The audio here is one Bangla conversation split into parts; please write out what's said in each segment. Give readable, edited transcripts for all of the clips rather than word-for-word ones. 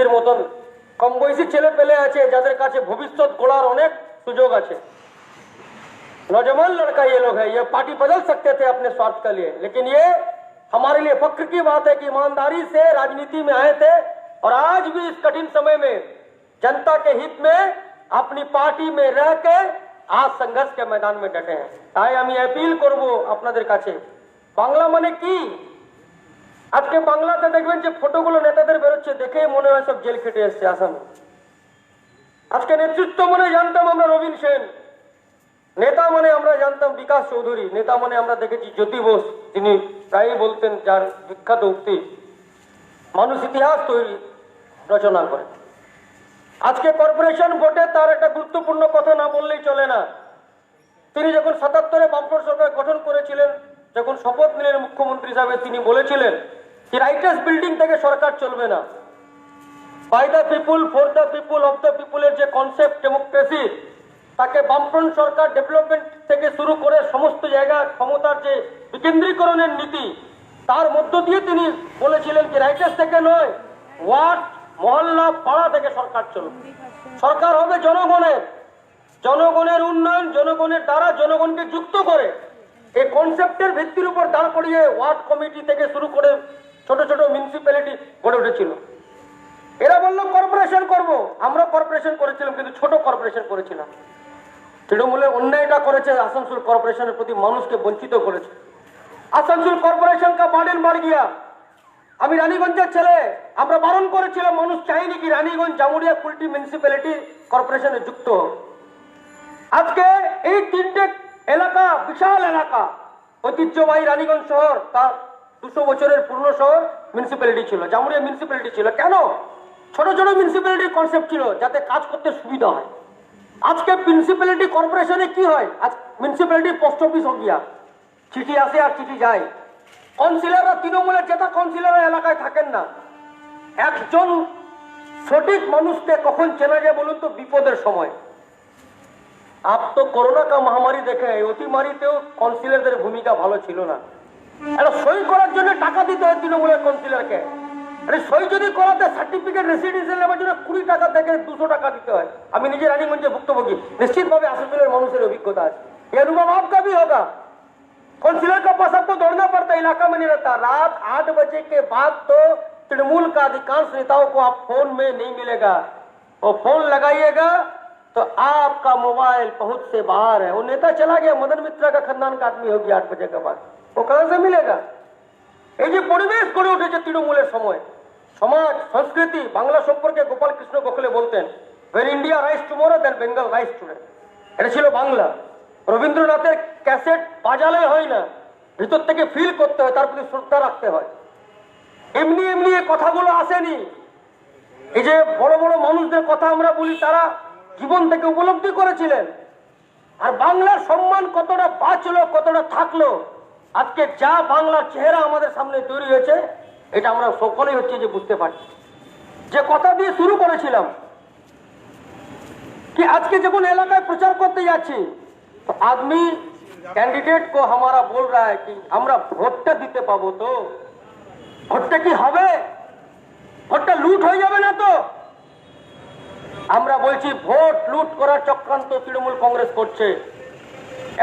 এর মতন কম বয়সী ছেলে পেলে আছে যাদের কাছে ভবিষ্যৎ গড়ার অনেক সুযোগ আছে। नौजवान लड़का ये लोग है, ये पार्टी बदल सकते थे अपने स्वार्थ के लिए, लेकिन ये हमारे लिए फक्र की बात है कि ईमानदारी से राजनीति में आए थे और आज भी इस कठिन समय में जनता के हित में अपनी पार्टी में रह के आज संघर्ष के मैदान में डटे हैं। তাই আমি অ্যাপিল করব আপনাদের কাছে, বাংলা মানে কি? আজকে বাংলাতে দেখবেন যে ফটোগুলো নেতাদের বেরোচ্ছে, দেখে মনে হয় সব জেল খেটে এসছে আসামে। আজকে নেতৃত্ব মানে জানতাম আমরা রবীন সেন, নেতা মানে আমরা জানতাম বিকাশ চৌধুরী, নেতা মানে আমরা দেখেছি জ্যোতি বোস, তিনি প্রায়ই বলতেন, যার বিখ্যাত উক্তি মানুষ ইতিহাস তৈরি রচনা করে। আজকে কর্পোরেশন ভোটে তার একটা গুরুত্বপূর্ণ কথা না বললেই চলে না। তিনি যখন ৭৭-এ বামফ্রন্ট সরকার গঠন করেছিলেন, যখন শপথ নিলেন মুখ্যমন্ত্রী হিসাবে, তিনি বলেছিলেন যে রাইটার্স বিল্ডিং থেকে সরকার চলবে না, by the people for the people of the পিপুলের যে কনসেপ্ট ডেমোক্রেসি, তাকে বামফ্রন্ট সরকার ডেভেলপমেন্ট থেকে শুরু করে সমস্ত জায়গা ক্ষমতার যে বিকেন্দ্রীকরণের নীতি, তার মধ্য দিয়ে তিনি বলেছিলেন যে রাইটার্স থেকে নয়, ওয়ার্ড মহল্লা পাড়া থেকে সরকার চলবে। সরকার হবে জনগণের, জনগণের উন্নয়ন, জনগণের দ্বারা জনগণকে যুক্ত করে এই কনসেপ্টের ভিত্তির উপর দাঁড় করিয়ে ওয়ার্ড কমিটি থেকে শুরু করে ছোট ছোট মিউনিসিপ্যালিটি গড়ে উঠেছিল। এরা বললো কর্পোরেশন করব, আমরা কর্পোরেশন করেছিলাম কিন্তু ছোট কর্পোরেশন করেছিলাম। তৃণমূলের অন্যায়টা করেছে, আসানসোল কর্পোরেশনের প্রতি মানুষকে বঞ্চিত করেছে। আসানসোল কর্পোরেশন কা বার্ডেন বাড় গিয়া। আমি রানীগঞ্জের ছেলে, আমরা বারণ করেছিলাম, মানুষ চাইনি কি রানীগঞ্জ, জামুরিয়া, কুলটি মিউনিসিপ্যালিটি কর্পোরেশনে যুক্ত হোক। আজকে এই তিনটে এলাকা, বিশাল এলাকা, ঐতিহ্যবাহী রানীগঞ্জ শহর, তার 200 বছরের পুরনো শহর, মিউনিসিপ্যালিটি ছিল, জামুরিয়া মিউনিসিপ্যালিটি ছিল। কেন? ছোট ছোট মিউনিসিপ্যালিটির কনসেপ্ট ছিল যাতে কাজ করতে সুবিধা হয়। আজকে মিউনিসিপ্যালিটি কর্পোরেশনে কি হয়, আজ মিউনিসিপ্যালিটি পোস্ট অফিস হয়ে গিয়া, চিঠি আসে আর চিঠি যায়। কাউন্সিলররা, তৃণমূলের জেতা কাউন্সিলররা এলাকায় থাকেন না। একজন সঠিক মানুষকে কখন চেনা যায় বলুন তো? বিপদের সময়। আপ তো করোনা কা মহামারী দেখে, অতিমারিতেও কাউন্সিলরদের ভূমিকা ভালো ছিল না। এটা সই করার জন্য টাকা দিতে হয় তৃণমূলের কাউন্সিলরকে। সই যদি করাতে সার্টিফিকেট রেসিডেন্সিয়াল নেওয়ার জন্য 20 টাকা থেকে 200 টাকা দিতে হয়। আমি নিজে রানীগঞ্জে ভুক্তভোগী, নিশ্চিতভাবে আসানসোলের মানুষের অভিজ্ঞতা আছে। ये अनुभव आपका भी होगा। काउंसिलर का पास आपको दौड़ना पड़ता है, इलाका में नहीं रहता। रात 8 बजे के बाद तो तृणमूल का अधिकांश नेताओं को आप फोन में नहीं मिलेगा। वो फोन लगाइएगा तो आपका मोबाइल पहुंच से बाहर है। वो नेता चला गया, मदन मित्रा का खानदान का आदमी होगी 8 बजे के बाद, वो कहां से मिलेगा? এই যে পরিবেশ গড়ে উঠেছে তৃণমূলের সময়, সমাজ সংস্কৃতি, বাংলা সম্পর্কে গোপাল কৃষ্ণ গোখলে বলতেন, when India rise tomorrow then Bengal rise today। এটা ছিল বাংলা। রবীন্দ্রনাথের ক্যাসেট বাজালে হয় না, ভিতর থেকে ফিল করতে হয়, তার প্রতি শ্রদ্ধা রাখতে হয়। এমনি এমনি এই কথাগুলো আসেনি। এই যে বড় বড় মানুষদের কথা আমরা বলি, তারা জীবন থেকে উপলব্ধি করেছিলেন। আর বাংলার সম্মান কতটা বাঁচলো, কতটা থাকলো, আজকে যা বাংলার চেহারা আমাদের সামনে তৈরি হয়েছে, এটা আমরা সকলেই হচ্ছে যে বুঝতে পারছি। যে কথা দিয়ে শুরু করেছিলাম कि आज के जब इलाका प्रचार करते যাচ্ছি, तो आदमी कैंडिडेट को हमारा बोल रहा है कि আমরা ভোটটা দিতে পাবো তো? ভোটটা কি হবে? ভোটটা লুট হয়ে যাবে না তো? আমরা বলছি ভোট লুট করার চক্রান্ত তৃণমূল কংগ্রেস করছে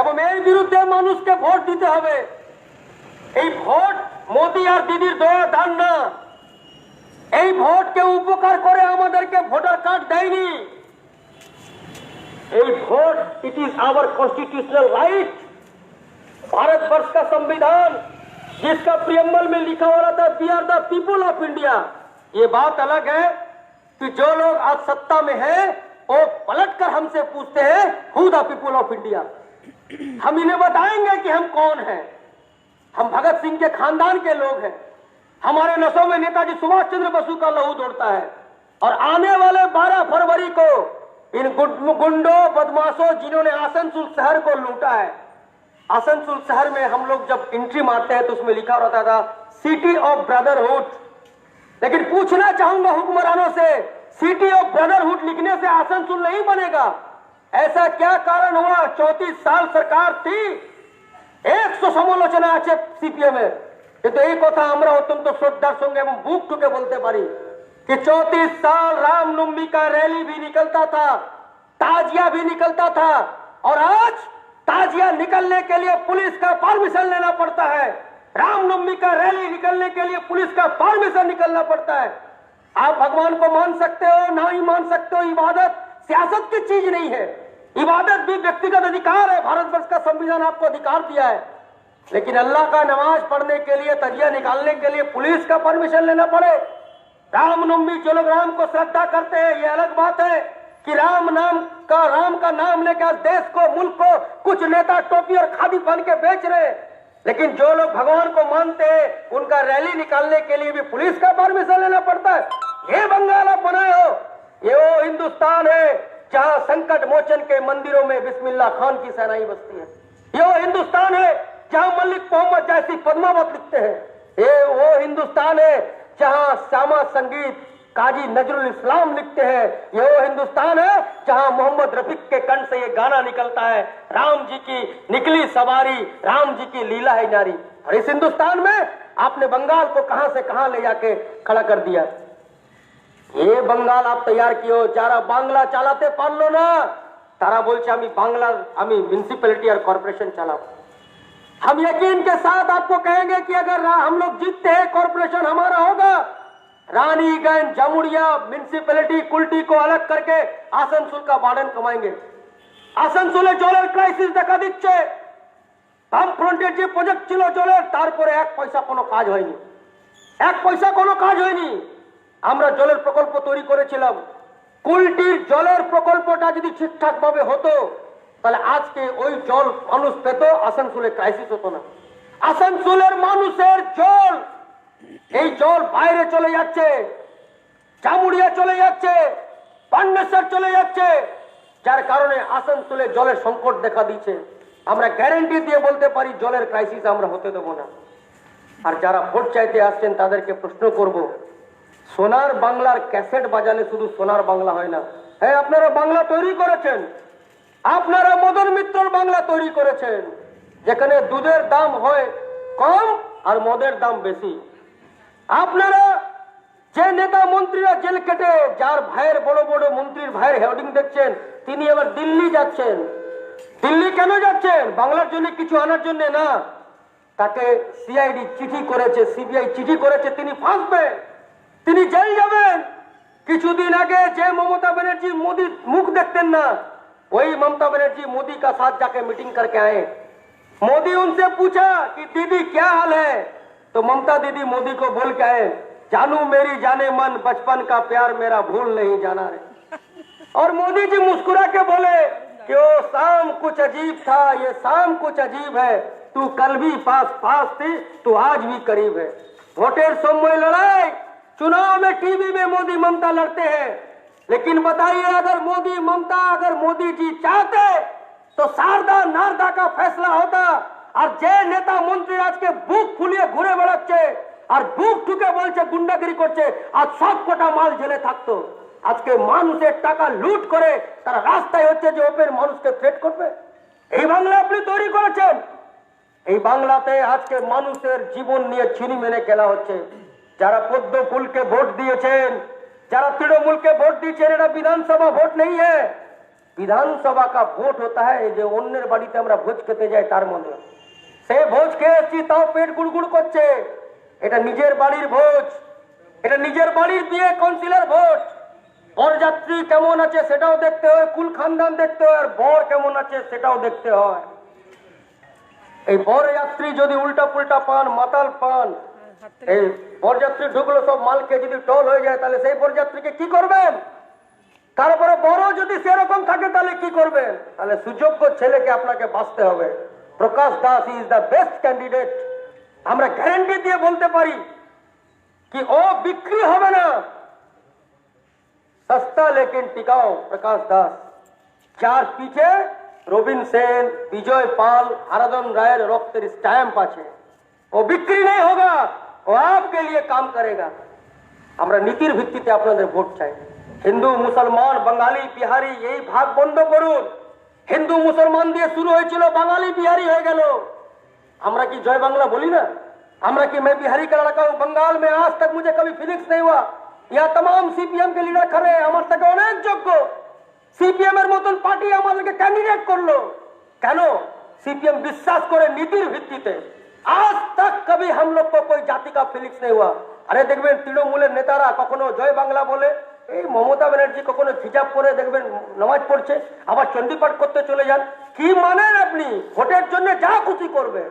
এবং এর বিরুদ্ধে মানুষকে ভোট দিতে হবে। এই ভোট মোদি আর দিদির দয়া দান না, এই ভোট কেউ উপকার করে আমাদেরকে ভোটার কার্ড দেয়নি। এই vote it is our constitutional right. Bharatvarsh का संविधान जिसका प्रियम्बल में लिखा हो रहा था we are the people of India. ये बात अलग है कि जो लोग आज सत्ता में हैं वो पलटकर हमसे पूछते हैं who the people of India. हम इन्हें बताएंगे कि हम कौन हैं। हम भगत सिंह के खानदान के लोग हैं। हमारे नसों में नेताजी सुभाष चंद्र बसु का लहू दौड़ता है। और आने वाले 12 फरवरी को इन गुंडों बदमाशों जिन्होंने आसनसोल शहर को लूटा है, आसनसोल शहर में हम लोग जब एंट्री मारते हैं तो उसमें लिखा रहता था सिटी ऑफ ब्रदरहुड। लेकिन पूछना चाहूंगा हुक्मरानों से, सिटी ऑफ ब्रदरहुड लिखने से आसनसोल नहीं बनेगा। ऐसा क्या कारण हुआ? 34 साल सरकार थी, 100 সমালোচনা আছে সিপিএম এর, কিন্তু এই কথা আমরা অত্যন্ত শ্রদ্ধার সঙ্গে এবং বুক ঠুকে বলতে পারি कि 34 साल रामनवमी का रैली भी निकलता था, ताजिया भी निकलता था, और आज ताजिया निकलने के लिए पुलिस का परमिशन लेना पड़ता है। रामनवमी का रैली निकलने के लिए पुलिस का परमिशन निकलना पड़ता है। आप भगवान को मान सकते हो, ना ही मान सकते हो। इबादत सियासत की चीज नहीं है, इबादत भी व्यक्तिगत अधिकार है। भारतवर्ष का संविधान आपको अधिकार दिया है, लेकिन अल्लाह का नमाज पढ़ने के लिए, तजिया निकालने के लिए पुलिस का परमिशन लेना पड़े। रामनवमी जो लोग राम को श्रद्धा करते हैं, ये अलग बात है कि राम का नाम लेकर देश को, मुल्क को कुछ नेता टोपी और खादी पहन के बेच रहे, लेकिन जो लोग भगवान को मानते हैं उनका रैली निकालने के लिए भी पुलिस का परमिशन लेना पड़ता है। ये बंगाल आप बनाए हो, ये वो हिंदुस्तान है जहां संकट मोचन के मंदिरों में बिस्मिल्लाह खान की सेनाई बसती है। ये वो हिंदुस्तान है जहां मलिक मोहम्मद जैसी पद्मावत लिखते हैं। ये वो हिंदुस्तान है जहां श्यामा संगीत काजी नजरुल इस्लाम लिखते हैं। ये वो हिंदुस्तान है जहां मोहम्मद रफीक के कंठ से ये गाना निकलता है, राम जी की निकली सवारी, राम जी की लीला है नारी। और इस हिंदुस्तान में आपने बंगाल को कहां से कहां ले जाके खड़ा कर दिया। ये बंगाल आप तैयार किए, যারা বাংলা চালাতে পারলো না তারা বলছে আমি বাংলা, আমি म्युनिसिपैलिटी और कॉर्पोरेशन चलाओ। हम यकीन के साथ आपको कहेंगे कि अगर हम लोग जीतते हैं, कॉर्पोरेशन हमारा होगा। रानीगंज, जामुड़िया, म्युनिसिपैलिटी, कुल्टी को अलग करके आसनसोल का बार्डन कमाएंगे। आसनसोले জলের ক্রাইসিস দেখা দিচ্ছে। বাম ফ্রন্টের যে প্রজেক্ট ছিল জলের, তারপরে এক পয়সা কোনো কাজ হয়নি, এক পয়সা কোনো কাজ হয়নি। আমরা জলের প্রকল্প তৈরি করেছিলাম। কুলটির জলের প্রকল্পটা যদি ঠিকঠাক ভাবে হতো তাহলে আজকে ওই জল মানুষ পেত, আসানসোলে ক্রাইসিস হতো না। আসানসোলের মানুষের জল, এই জল বাইরে চলে যাচ্ছে, জামুড়িয়া চলে যাচ্ছে, পান্ডেশ্বর চলে যাচ্ছে, যার কারণে আসানসোলে জলের সংকট দেখা দিচ্ছে। আমরা গ্যারান্টি দিয়ে বলতে পারি জলের ক্রাইসিস আমরা হতে দেব না। আর যারা ভোট চাইতে আসছেন তাদেরকে প্রশ্ন করব, সোনার বাংলার ক্যাসেট বাজালে শুধু সোনার বাংলা হয় না। হ্যাঁ, আপনারা বাংলা তৈরি করেছেন, আপনারা মদন মিত্রর বাংলা তৈরি করেছেন, যেখানে দুধের দাম হয় কম আর মদের দাম বেশি। আপনারা যে নেতা মন্ত্রীরা জেল কেটে, যার ভাইয়ের বড় বড় মন্ত্রীর ভাইয়ের হেডিং দেখছেন, তিনি এবার দিল্লি যাচ্ছেন। দিল্লি কেন যাচ্ছেন? বাংলার জন্য কিছু আনার জন্য না, তাকে সিআইডি চিঠি করেছে, সিবিআই চিঠি করেছে, তিনি ফাঁসবে, তিনি জেল যাবেন। কিছুদিন আগে যে ममता बनर्जी मोदी मुख देखते ना, वही ममता बनर्जी मोदी का साथ जाके मीटिंग करके आए। मोदी उनसे पूछा कि दीदी क्या हाल है, तो ममता दीदी मोदी को बोल के आए, जानू मेरी जाने मन, बचपन का प्यार मेरा भूल नहीं जाना रे। और मोदी जी मुस्कुरा के बोले कि वो शाम कुछ अजीब था, ये शाम कुछ अजीब है, तू कल भी पास थी, तू आज भी करीब है। वोटेर समय लड़ाई, चुनाव में टीवी में मोदी ममता लड़ते हैं, लेकिन बताइए अगर मोदी ममता, अगर मोदी जी चाहते तो शारदा नारदा का फैसला होता। और जे नेता मंत्री आज के बुक ফুলিয়ে ঘুরে বেড়াচ্ছে আর বুক ঠুকে বলছে গুন্ডাগিরি করছে, আজ সব কোটা মাল জেলে থাকতো। আজকে মানুষের টাকা লুট করে তারা রাস্তায় হচ্ছে যে ওপেন মানুষকে থ্রেট করবে। এই বাংলা আপনি তৈরি করেছেন। এই বাংলাতে আজকে মানুষের জীবন নিয়ে ছিনিমিনি খেলা হচ্ছে। যারা পদ্ম ফুলকে ভোট দিয়েছেন, যারা তৃণমূল के ভোট দিয়েছেন, এটা বিধানসভা ভোট नहीं है। বিধানসভা का ভোট होता है যে অন্যের বাড়িতে আমরা ভোজ খেতে যাই তার মধ্যে। সে ভোজ খেয়েছি তাও পেট গুড়গুড় করছে। এটা নিজের বাড়ির ভোজ, এটা নিজের বাড়ির বিয়ে কাউন্সিলর ভোট। বরযাত্রী কেমন আছে সেটাও দেখতে হয়, কুল খানদান দেখতে হয়, আর বর কেমন আছে সেটাও দেখতে হয়। এই বরযাত্রী যদি উল্টা পুল্টা পান, মাতাল পান, এই বরযাত্রী ঢুকলো সব মালকে যদি টল হয়ে যায় তাহলে সেই বরযাত্রীকে কি করবেন? তারপরে বড় যদি সেরকম থাকে তাহলে কি করবেন? তাহলে সুযোগ্য ছেলেকে আপনাকে বাঁচতে হবে। Prakash Das is the best candidate. আমরা গ্যারান্টি দিয়ে বলতে পারি कि ओ बिक्री হবে না, सस्ता लेकिन टिकाऊ प्रकाश दास। যার পিছে রবীন সেন, বিজয় পাল, হারাধন রায়ের রক্তের স্ট্যাম্প আছে। ও বিক্রি नहीं होगा, वो आपके लिए काम करेगा। আমরা নীতির ভিত্তিতে আপনাদের ভোট চাই। হিন্দু মুসলমান, বাঙালি বিহারি এই ভাগ বন্ধ করুন। হিন্দু মুসলমান দিয়ে শুরু হয়েছিল, বাঙালি বিহারি হয়ে গেল। আমরা কি জয় বাংলা বলি না? আমরা কি मैं बिहारी का लड़का हूं, बंगाल में आज तक मुझे कभी फीलिंग्स नहीं हुआ। यहाँ तमाम सीपीएम के लीडर खड़े আমার থেকে অনেক যোগ্য सीपीएम এর মতন পার্টি আমাদেরকে ক্যান্ডিডেট করলো কেন सीपीएम বিশ্বাস করে নীতির ভিত্তিতে आज तक कभी हम लोग को कोई जाति का फिलिक्स नहीं हुआ अरे দেখবেন তৃণমূলের নেতারা কখনো জয় বাংলা বলে এই মমতা ব্যানার্জি কখনো হিজাব পরে দেখবেন নামাজ পড়ছে আবার চণ্ডীপাঠ করতে চলে যান কি মানেন আপনি ভোটের জন্য যা খুশি করবে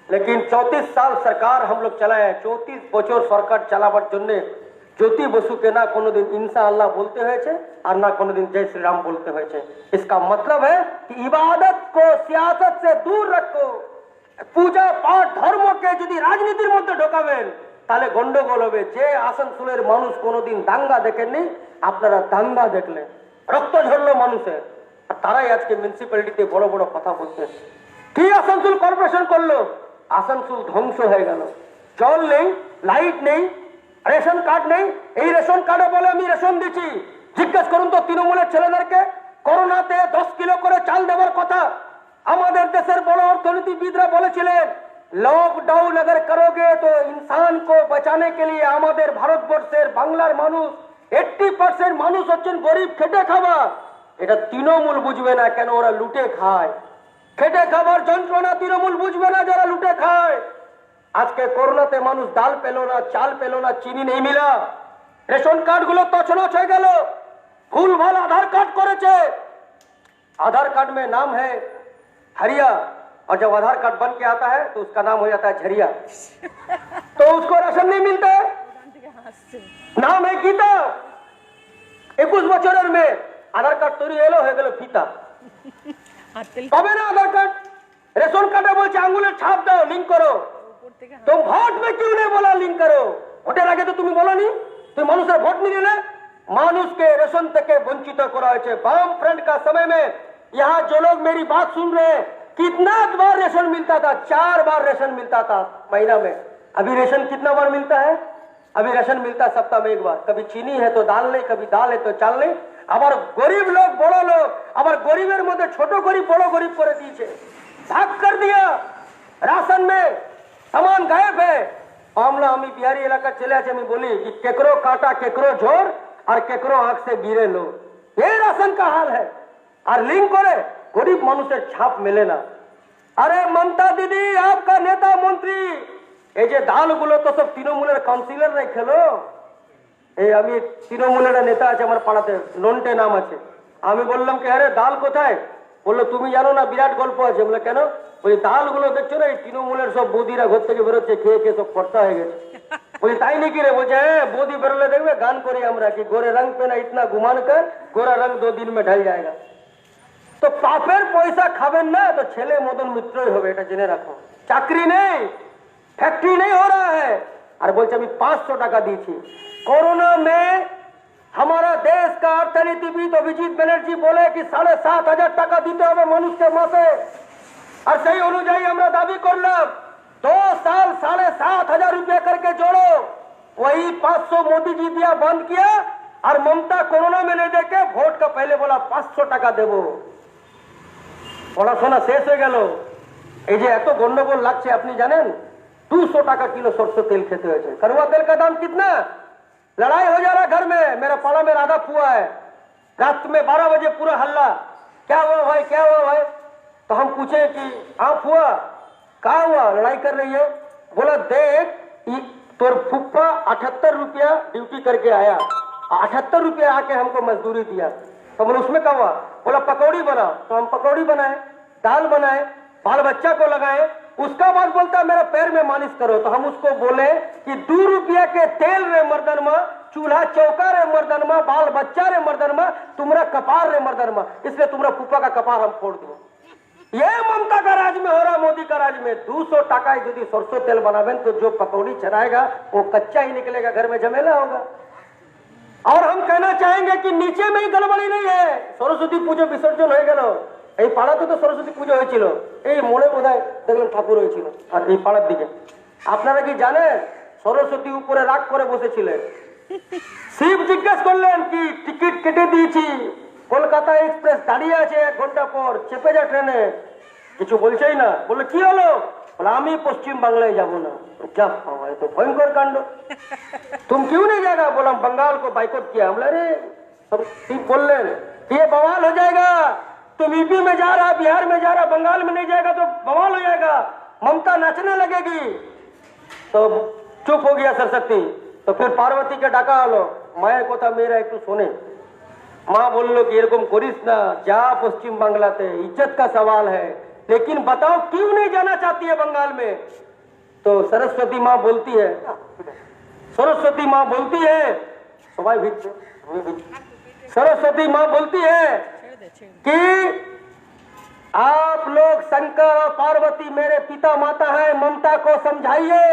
लेकिन 34 साल सरकार हम लोग चलाए 34 বছর सरकार চালাবার জন্য ज्योति बसु के ना कोनो दिन इंशाअल्लाह बोलते हुए और ना कोनो दिन जय श्री राम बोलते हुए इसका मतलब है कि इबादत को सियासत से दूर रखो पूजा पाठ धर्म के यदि राजनीतिर मध्य ढोकाबेन তাহলে গন্ডগোল হবে যে আসানসোলের মানুষ কোনোদিন দাঙ্গা দেখেননি আপনারা দাঙ্গা দেখলেন রক্ত ঝরলো মানুষের আর তারাই আজকে মিউনিসিপ্যালিটিতে বড় বড় কথা বলছে কি আসানসোল কর্পোরেশন করলো আসানসোল ধ্বংস হয়ে গেল জল নেই লাইট নেই রেশন কার্ড নেই এই রেশন কার্ডে বলে আমি রেশন দিচ্ছি জিজ্ঞেস করুন তো তৃণমূলের ছেলেদেরকে করোনাতে 10 কিলো করে চাল দেওয়ার কথা আমাদের দেশের বড় অর্থনীতিবিদরা বলেছিলেন लॉकडाउन अगर करोगे तो इंसान को बचाने के लिए আমাদের ভারতবর্ষের বাংলার মানুষ 80% মানুষ হচ্ছেন গরিব খেটে খাওয়া এটা তৃণমূল বুঝবে না কেন ওরা লুটে খায় খেটে খাবার যন্ত্রণা তৃণমূল বুঝবে না যারা লুটে খায় আজকে করোনাতে মানুষ ডাল পেল না চাল পেল না চিনি নেই মিলা রেশন কার্ড গুলো তছনছ হয়ে গেল ভুলভাল आधार कार्ड করেছে आधार कार्ड में नाम है हरिया और जब आधार कार्ड बन के आता है तो उसका नाम हो जाता है झरिया तो उसको राशन नहीं मिलता है नाम है गीता 21 বছরের में आधार कार्ड तैयारी এলো হয়ে গেল ফিতা পাবে না आधार कार्ड रेशन कार्डে বলছে আঙ্গুলের ছাপ দাও লিংক করো तुम वोट में क्यों नहीं बोला लिंक करो ভোটের আগে তো তুমি বলনি তুমি মানুষের ভোট नहीं দিলে মানুষকে रेशन থেকে বঞ্চিত করা হয়েছে বাম फ्रंट का समय में यहाँ जो लोग मेरी बात सुन रहे हैं कितना बार रेशन मिलता था 4 बार रेशन मिलता था महीना में अभी रेशन कितना बार मिलता है अभी रेशन मिलता है सप्ताह में एक बार कभी चीनी है तो दाल नहीं कभी दाल है तो चाल नहीं আবার গরিব লোক বড় লোক আবার গরিবের মধ্যে ছোট গরিব বড় গরিব করে দিয়েছে ভাগ कर दिया राशन में सामान गायब है मामला हमें बिहारी इलाका चले आछे मैं बोली कि केकरो काटा केकरो झोर और केकरो आंख से गिरे लो ये राशन का हाल है और लिंक करे गरीब মানুষের ছাপ মেলে না अरे ममता दीदी आपका नेता मंत्री এই যে দালগুলো তো সব তৃণমূলের কাউন্সিলর রে খেলো এই আমি তৃণমূলের নেতা আছে আমার পাড়াতে নন্টে নাম আছে আমি বললাম কি আরে দাল কোথায় বললো তুমি জানো না বিরাট গল্প আছে বলে কেন ওই দালগুলো দেখছো না এই তৃণমূলের সব বৌদিরা ঘর থেকে বেরোচ্ছে খেয়ে খেয়ে সব ফর্সা হয়ে গেছে বলি তাই নাকি রে বলছে হ্যাঁ বৌদি বেরোলে দেখবে গান করি আমরা কি গোরে রং पे ना इतना गुमान कर गोरा रंग 2 दिन में ढल जाएगा तो পাপের পয়সা খাবেন না তো ছেলে মদন মিত্রই হবে এটা জেনে রাখো চাকরি নেই फैक्ट्री नहीं हो रहा है और बोलते अभी 500 টাকা দিয়েছি कोरोना में हमारा देश का अर्थनीतिविद अभिजीत बनर्जी बोले कि 7,500 টাকা দিতে হবে মানুষকে মাসে और सही अनुযায়ী আমরা দাবি করলাম 2 साल 7,500 रुपया करके जोड़ो वही 500 मोदी जी दिया बंद किया और ममता कोरोना में नहीं देके वोट का पहले बोला 500 টাকা দেবো পড়াশোনা শেষ হয়ে গেল এই যে এত গন্ডগোল লাগছে আপনি জানেন 200 টাকা किलो सरसों तेल खेते हुए कड़वा तेल का दाम कितना लड़ाई हो जा रहा घर में मेरा पाड़ा में राधा फुआ है रात में 12 बजे पूरा हल्ला क्या हुआ भाई क्या हुआ भाई तो हम पूछे कि हाँ फुआ कहा हुआ लड़ाई कर रही है बोला देख तोर फुप्पा 78 रुपया ड्यूटी करके आया 78 रुपया आके हमको मजदूरी दिया तो बोले उसमें क्या हुआ बोला पकौड़ी बनाओ तो हम पकौड़ी बनाए दाल बनाए बाल बच्चा को लगाए उसका बाद बोलता मेरा पैर में मालिश करो तो हम उसको बोले कि 2 रुपया के तेल रे मर्दन में चूल्हा चौका रे मर्दन में बाल बच्चा रे मर्दन में तुम्हारा कपार रे मर्दन में इसलिए तुम्हारा फूफा का कपार हम फोड़ दो ये ममता का राज में हो रहा मोदी का राज में 200 টাকা यदि सरसों तेल बनावे तो जो पकौड़ी चढ़ाएगा वो कच्चा ही निकलेगा घर में झमेला होगा और हम कहना चाहेंगे कि नीचे में ही गड़बड़ी नहीं है सरस्वती पूजा विसर्जन हो गल এই পাড়াতে তো সরস্বতী পুজো হয়েছিল এই মোড়ে বোধহয় দেখলাম ঠাকুর হয়েছিল আর এই পাড়ার দিকে আপনারা কি জানেন সরস্বতী উপরে রাগ করে বসেছিলেন শিব জিজ্ঞেস করলেন কি টিকিট কেটে দিয়েছি কলকাতা এক্সপ্রেস দাঁড়িয়ে আছে 1 ঘন্টা পর চেপে যা ট্রেনে কিছু বলছেই না বললে কি হলো बोला আমি পশ্চিম बांग्लाয় যাব না। क्या बाबा ये तो भयंकर कांड, तुम क्यों नहीं जाएगा? बोला बंगाल को बाइकआउट किया। हम बोले अरे सब ठीक बोल रहे हैं, ये बवाल हो जाएगा, तुम यूपी में जा रहा, बिहार में जा रहा, बंगाल में नहीं जाएगा तो बवाल हो जाएगा, ममता नाचने लगेगी। तो चुप हो गया सरस्वती। तो फिर पार्वती के डाका हलो, माয়ের কথা মেয়েরা একটু শোনে। মা বললো कि এরকম করিস না, जा पश्चिम बांग्लाते, इज्जत का सवाल है, लेकिन बताओ क्यों नहीं जाना चाहती है बंगाल में? तो सरस्वती माँ बोलती है, सरस्वती माँ बोलती है, सरस्वती माँ बोलती है कि आप लोग शंकर और पार्वती मेरे पिता माता हैं, ममता को समझाइए।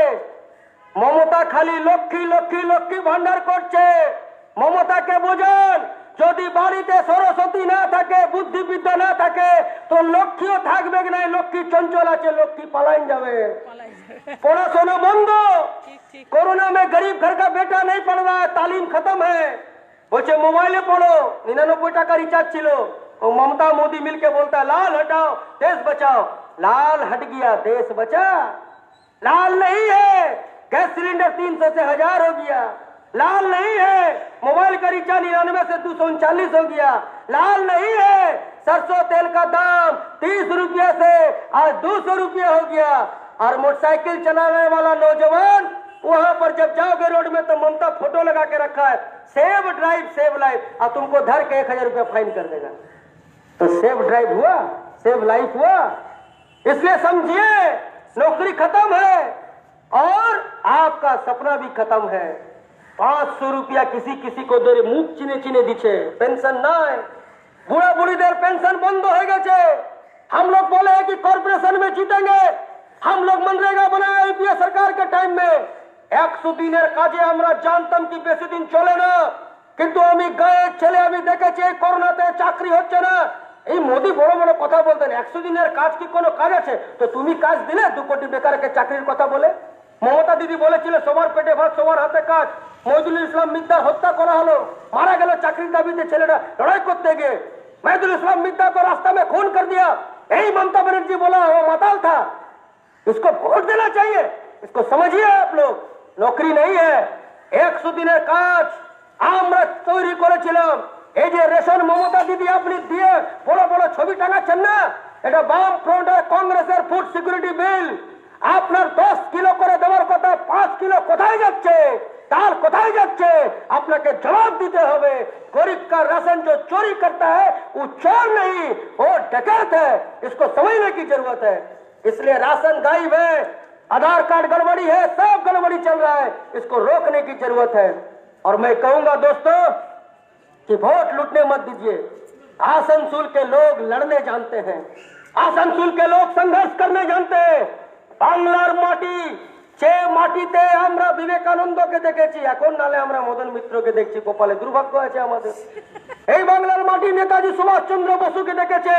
ममता खाली लक्ष्मी लक्ष्मी लक्ष्मी भांडार करছে, মমতাকে বোঝান যদি বাড়িতে সরস্বতী না থাকে, বুদ্ধি বিদ্যা না থাকে তো লক্ষ্মীও থাকবে না, লক্ষ্মী চঞ্চল আছে, লক্ষ্মী পালাইন যাবে। পড়াশোনা বন্ধ, कोरोना में गरीब घर का बेटा नहीं पढ़ रहा है, तालीम खत्म है, বলছে মোবাইলে পড়ো। 99 টাকা রিচার্জ ছিল, और ममता मोदी मिलके बोलता है लाल हटाओ देश बचाओ। लाल हट गया देश बचा? लाल नहीं है, गैस सिलेंडर 300 से 1000 हो गया। लाल नहीं है, मोबाइल का रिचार्ज 99 से 239 हो गया। लाल नहीं है, सरसों तेल का दाम 30 रुपया से आज 200 रुपया हो गया। और मोटरसाइकिल चलाने वाला नौजवान वहां पर जब जाओगे रोड में तो ममता फोटो लगा के रखा है, सेव ड्राइव सेव लाइफ, और तुमको धर के 1000 रुपया फाइन कर देगा। तो सेव ड्राइव हुआ, सेव लाइफ हुआ। इसलिए समझिए नौकरी खत्म है और आपका सपना भी खत्म है। 500 रुपया किसी किसी को दे, मुख चिने चिने दिखे, पेंशन ना है, बुढ़ा बुढ़ी देर पेंशन बंद हो गए। हम लोग बोले हैं कि कॉर्पोरेशन में जीतेंगे, हम लोग मनरेगा बनाए यूपीए सरकार के टाइम में। 100 দিনের কাজে আমরা জানতাম কি বেশি দিন চলে না, কিন্তু আমি গায়ে ছেলে আমি দেখেছি করোনাতে চাকরি হচ্ছে না। এই মোদি বড় বড় কথা বলতেন, 100 দিনের কাজ কি কোনো কাজ আছে? তো তুমি কাজ দিলে 2 কোটি বেকারকে চাকরির কথা বলে। মমতা দিদি বলেছিল সবার পেটে ভাত সবার হাতে কাজ। মহিদুল ইসলাম মিদ্দার হত্যা করা হলো, মারা গেল চাকরির দাবিতে ছেলেরা লড়াই করতে গিয়ে। মহিদুল इस्लाम मिद्दा को रास्ता में खून कर दिया। यही ममता बनर्जी बोला वो माताल था, इसको वोट देना चाहिए। इसको समझिए आप लोग, नौकरी नहीं है, 100 দিনের কাজ আমরা তৈরি করেছিলাম। এই যে রেশন মমতা দিদি আপনি দিয়ে বড় বড় ছবি টাঙাচ্ছেন না, এটা বাম ফ্রন্ট আর কংগ্রেসের ফুড সিকিউরিটি বিল। আপনার 10 কিলো করে দেওয়ার কথা, 5 কিলো কোথায় যাচ্ছে? दाल कोথায় যাচ্ছে? আপনাকে जवाब देते হবে। गरीब का राशन जो चोरी करता है वो चोर नहीं, वो डकैत है, इसको समझने की जरूरत है। इसलिए राशन गायब है, आधार कार्ड गड़बड़ी है, सब गड़बड़ी चल रहा है, इसको रोकने की जरूरत है। और मैं कहूंगा दोस्तों कि वोट लूटने मत दीजिए। आसनसोल के लोग लड़ने जानते हैं, आसनसोल के लोग संघर्ष करने जानते हैं। बांग्लार माटी যে মাটিতে আমরা বিবেকানন্দকে দেখেছি, এখন নালে আমরা মদন মিত্রকে দেখছি, কপালে দুর্ভাগ্য আছে আমাদের। এই বাংলার মাটি নেতাজি সুভাষচন্দ্র বসুকে দেখেছে,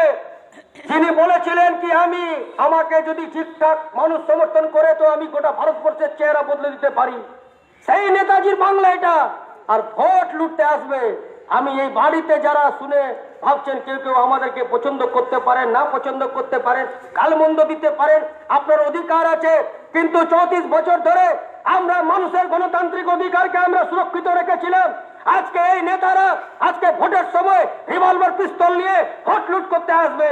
যিনি বলেছিলেন কি আমি আমাকে যদি ঠিকঠাক মানুষ সমর্থন করে তো আমি গোটা ভারতবর্ষের চেহারা বদলে দিতে পারি। সেই নেতাজির বাংলা এটা। আর ভোট লুটতে আসবে, আমি এই বাড়িতে যারা শুনে ভাবছেন কেউ কেউ আমাদেরকে পছন্দ করতে পারেন, না পছন্দ করতে পারেন, গালমন্দ দিতে পারেন, আপনার অধিকার আছে। কিন্তু 34 বছর ধরে আমরা মানুষের গণতান্ত্রিক অধিকারকে আমরা সুরক্ষিত রেখেছিলাম। আজকে এই নেতারা আজকে ভোটের সময় রিভলভার পিস্তল নিয়ে ভোট লুট করতে আসবে।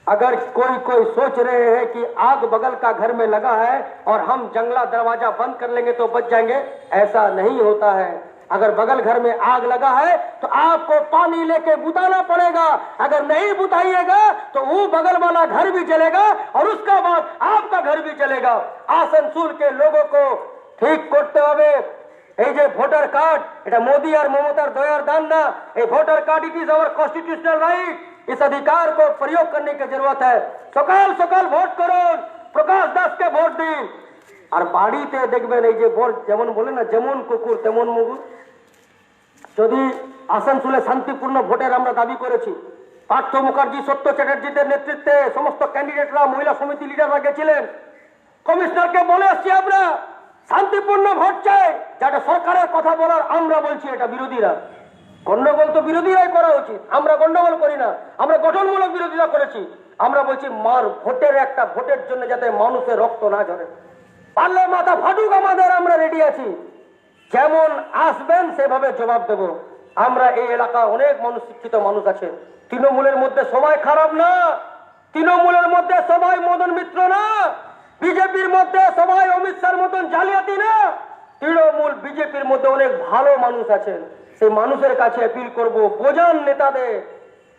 अगर कोई सोच रहे हैं कि आग बगल का घर में लगा है और हम जंगला दरवाजा बंद कर लेंगे तो बच जाएंगे, ऐसा नहीं होता है। अगर बगल घर में आग लगा है तो आपको पानी लेके बुताना पड़ेगा। अगर नहीं बुताइएगा तो वो बगल वाला घर भी जलेगा और उसका बाद आपका घर भी जलेगा। आसनसोल के लोगों को ठीक करते হবে। এই যে ভোটার কার্ড, এটা মোদি আর মমতার দয়ার দান না। এই voter card it is our constitutional right. इस अधिकार को प्रयोग करने की जरूरत है। सकाल सकाल ভোট করুন, প্রকাশ দাসকে ভোট দিন। আর বাড়িতে দেখবেন এই যে ভোট যেমন বলে না, যেমন কুকুর তেমন মুগুর। যদি আসানসোলে শান্তিপূর্ণ ভোটের আমরা দাবি করেছি, পার্থ মুখার্জি সত্য চ্যাটার্জিদের নেতৃত্বে সমস্ত ক্যান্ডিডেটরা মহিলা সমিতি লিডাররা গেছিলেন। কমিশনারকে বলে আসছি আমরা শান্তিপূর্ণ ভোট চাই, যাতে সরকারের কথা বলার আমরা বলছি এটা বিরোধীরা। গন্ডগোল তো বিরোধীরাই করা উচিত, আমরা গন্ডগোল করি না, আমরা গঠনমূলক বিরোধিতা করেছি। আমরা বলছি মার ভোটের জন্য যাতে মানুষের রক্ত না ঝরে, পারলে মাথা ফাটুক আমাদের, আমরা রেডি আছি। যেমন আসবেন সেভাবে জবাব দেব। আমরা এই এলাকায় অনেক মানুষ, শিক্ষিত মানুষ আছে। তৃণমূলের মধ্যে সবাই খারাপ না, তৃণমূলের মধ্যে সবাই মদন মিত্র না, বিজেপির মধ্যে সবাই অমিত শাহর মতন জালিয়াতি না। তৃণমূল বিজেপির মধ্যে অনেক ভালো মানুষ আছেন। সেই মানুষের কাছে अपील করব, বোঝান নেতাদের।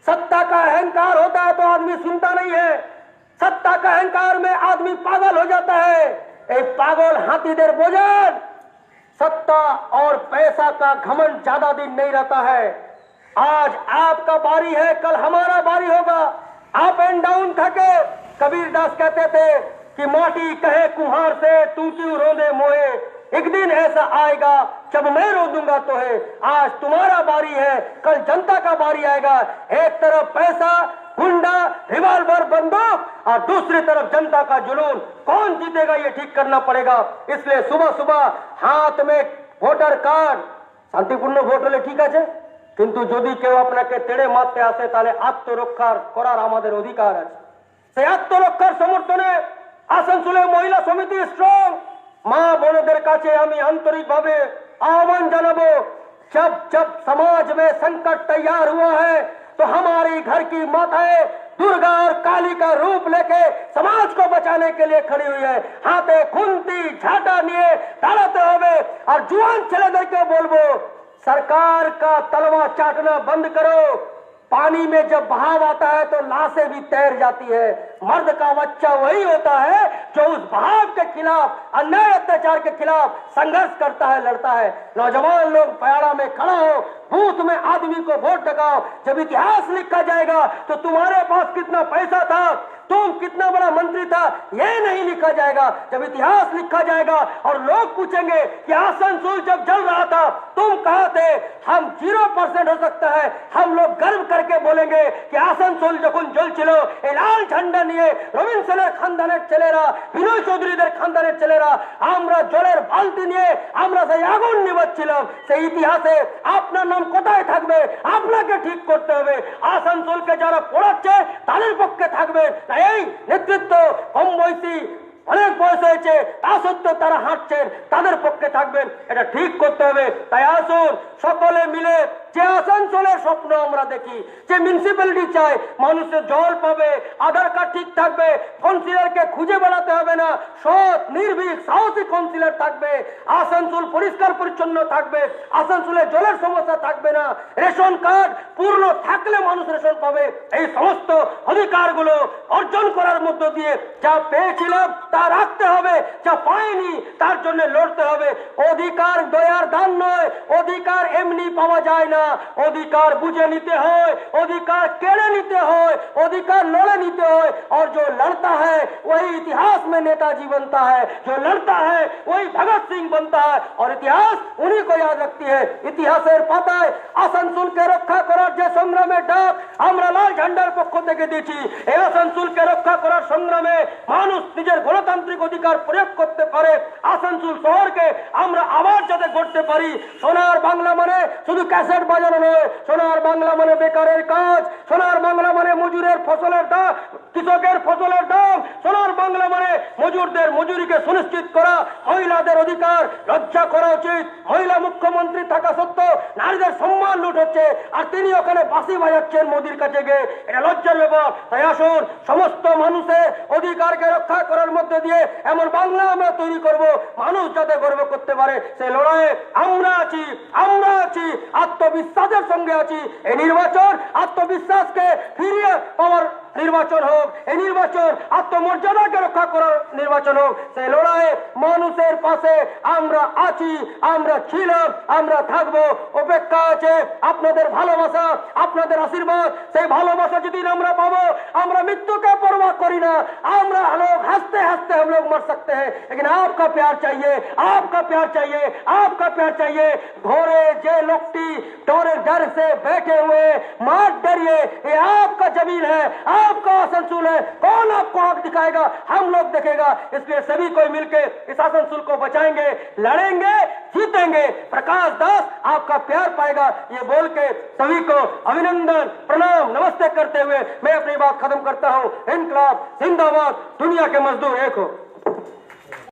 सत्ता का अहंकार होता है तो आदमी सुनता नहीं है, सत्ता का अहंकार में आदमी पागल हो जाता है। एक पागल हाथीदेर बोझान, सत्ता और पैसा का घमंड ज्यादा दिन नहीं रहता है। आज आपका बारी है, कल हमारा बारी होगा। अप एंड डाउन थके। कबीर दास कहते थे कि माटी कहे कुम्हार से तू क्यों रोंदे मोए, एक दिन ऐसा आएगा जब मैं रो दूंगा तो है। आज तुम्हारा बारी है, कल जनता का बारी आएगा। एक तरफ पैसा, गुंडा, रिवॉल्वर, बंदूक और दूसरी तरफ जनता का जुनून। कौन जीतेगा ये ठीक करना पड़ेगा। इसलिए सुबह सुबह हाथ में ভোটার কার্ড, শান্তিপূর্ণ ভোট হলে ঠিক আছে, কিন্তু যদি কেউ আপনাকে তেড়ে মারতে আসে তাহলে আত্মরক্ষার করার আমাদের অধিকার আছে। সেই আত্মরক্ষার সমর্থনে আসানসোলে মহিলা সমিতি স্ট্রং। মা বোনদের কাছে আমি আন্তরিকভাবে আহ্বান জানাবো, जब जब समाज में संकट तैयार हुआ है तो हमारी घर की माताएं दुर्गा और काली का रूप लेके समाज को बचाने के लिए खड़ी हुई है। हाथे खुंती झाटा निये दाड़ाते होवे। और जुआन ছেলেদেরকে বলবো, सरकार का तलवा चाटना बंद करो। पानी में जब बहाव आता है तो लाशें भी तैर जाती है। मर्द का बच्चा वही होता है जो उस बहाव के खिलाफ, अन्याय अत्याचार के खिलाफ संघर्ष करता है, लड़ता है। नौजवान लोग पयाड़ा में खड़ा हो, बूथ में आदमी को वोट लगाओ। जब इतिहास लिखा जाएगा तो तुम्हारे पास कितना पैसा था, तुम कितना बड़ा मंत्री था, ये नहीं लिखा जाएगा। जब इतिहास लिखा जाएगा और लोग पूछेंगे कि आसनसोल जब जल रहा था तुम कहां थे, हम 0% हो सकता है हम लोग गर्व करके बोलेंगे कि आसनसोल যখন জ্বলছিল এই লাল ঝান্ডা নিয়ে রবীন্দ্র সেনের খানদানের ছেলেরা, বিনয় চৌধুরীদের খানদানের ছেলেরা আমরা জলের বালতি নিয়ে আমরা সেই আগুন নিভাচ্ছিলাম। সেই ইতিহাসে আপনার নাম কোথায় থাকবে? আপনাকে ঠিক করতে হবে। আসানসোলকে যারা পড়াচ্ছে তাদের পক্ষে থাকবে, এই নেতৃত্ব কম বয়সী অনেক বয়স হয়েছে তা সত্ত্বেও তারা হাঁটছেন, তাদের পক্ষে থাকবেন, এটা ঠিক করতে হবে। তাই আসুন সকলে মিলে যে আসানসোলের স্বপ্ন আমরা দেখি, যে মিউনিসিপ্যালিটি চাই, মানুষের জল পাবে, আধার কার্ড ঠিক থাকবে, কাউন্সিলরকে খুঁজে বেড়াতে হবে না, সৎ নির্ভীক সাহসী কাউন্সিলর থাকবে, আসানসোল পরিষ্কার পরিচ্ছন্ন থাকবে, আসানসোলে জলের সমস্যা থাকবে না, রেশন কার্ড পূর্ণ থাকলে মানুষ রেশন পাবে। এই সমস্ত অধিকারগুলো অর্জন করার মধ্য দিয়ে যা পেয়েছিলাম তা রাখতে হবে, যা পাইনি তার জন্য লড়তে হবে। অধিকার দয়ার দান নয়, অধিকার এমনি পাওয়া যায় না, अधिकार बुझे नीते हो, अधिकार केड़े नीते हो, अधिकार लड़े नीते हो। और जो लड़ता है वही इतिहास में नेताजी बनता है, जो लड़ता है वही भगत सिंह बनता है। और इतिहास उन्हीं को याद रखती है। ইতিহাসের পাতায় আসানসোলকে রক্ষা করার যে সংগ্রামের ডাক আমরা লাল ঝান্ডার পক্ষ থেকে দিয়েছি, এই আসানসোলকে রক্ষা করার সংগ্রামে মানুষ নিজের গণতান্ত্রিক অধিকার প্রয়োগ করতে পারে। আসানসোল শহরকে আমরা আবার যাতে গড়তে পারি। সোনার বাংলা মানে শুধু ক্যাসেট বাজানো নয়, সোনার বাংলা মানে বেকারের কাজ, সোনার বাংলা মানে মজুরের ফসলের দাম, কৃষকের ফসলের দাম, সোনার বাংলা মানে মজুরদের মজুরিকে সুনিশ্চিত করা, মহিলাদের অধিকার রক্ষা করা উচিত। মহিলা মুখ্যমন্ত্রী থাকা সত্ত্বেও নারীদের সম্মান লুট হচ্ছে, আর তিনি ওখানে বাঁশি বাজাচ্ছেন মোদির কাছে গিয়ে, এটা লজ্জার ব্যাপার। তাই আসুন সমস্ত মানুষের অধিকারকে রক্ষা করার মধ্যে দিয়ে এমন বাংলা আমরা তৈরি করব মানুষ যাতে গর্ব করতে পারে। সেই লড়াইয়ে আমরা আছি, আমরা আছি, আত্মবিশ্বাসের সঙ্গে আছি। এই নির্বাচন আত্মবিশ্বাসকে ফিরিয়ে পাওয়ার নির্বাচন হোক, এই নির্বাচন আত্মমর্যাদাকে রক্ষা করার নির্বাচন হোক। সেই লড়াইয়ে মানুষের পাশে আমরা আছি, আমরা ছিলাম, আমরা থাকবো। অপেক্ষা আছে আপনাদের ভালোবাসা, আপনাদের আশীর্বাদ। সেই ভালোবাসা যেদিন আমরা পাবো, আমরা মৃত্যুকে परवाह करी ना। আমরা लोग हंसते हंसते हम लोग मर सकते हैं, लेकिन आपका प्यार चाहिए, आपका प्यार चाहिए, आपका प्यार चाहिए। घोड़े जे लोगटी डोरे डर से बैठे हुए मार डरिए, ये आपका जमीन है, आपका आसनसोल है। कौन आपको आंख दिखाएगा? हम लोग देखेगा। इसलिए सभी कोई मिलकर इस आसनसोल को बचाएंगे, लड़ेंगे, जीतेंगे। जीतेंगे, प्रकाश दास आपका प्यार पाएगा। ये बोल के सभी को अभिनंदन, प्रणाम, नमस्ते करते हुए मैं अपनी बात खत्म करता हूं। इनकलाब जिंदाबाद, दुनिया के मजदूर एक हो।